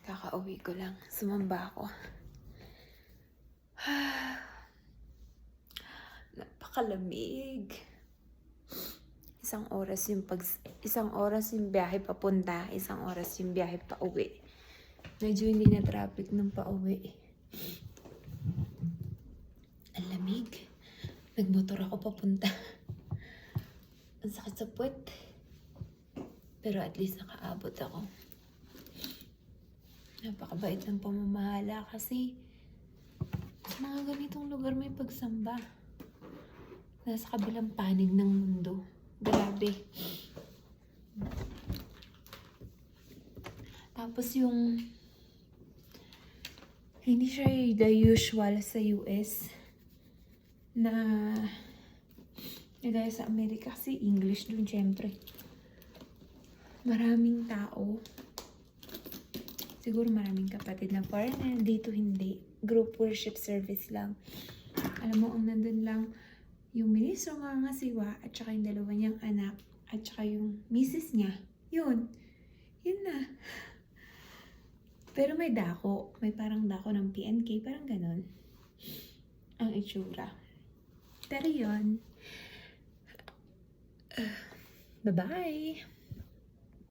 Kakauwi ko lang. Sumamba ako. Napakalamig. Isang oras yung biyahe papunta, isang oras yung biyahe pa uwi. Medyo hindi na traffic nung pa uwi. Ang lamig. Nagmotor ako papunta. Ang sakit sa puwet. Pero at least nakaabot ako. Napakabait ng pamamahala kasi sa mga ganitong lugar may pagsamba. Nasa kabilang panig ng mundo. Grabe. Tapos yung hindi siya the usual sa US na gaya sa Amerika kasi English dun syempre. Maraming tao. Siguro maraming kapatid na foreigner. Dito hindi. Group worship service lang. Alam mo, ang nandun lang yung ministro nga siwa at saka yung dalawa niyang anak at saka yung misis niya. Yun. Yun na. Pero may dako. May parang dako ng PNK. Parang ganon. Ang itsura. Pero yun. Bye-bye!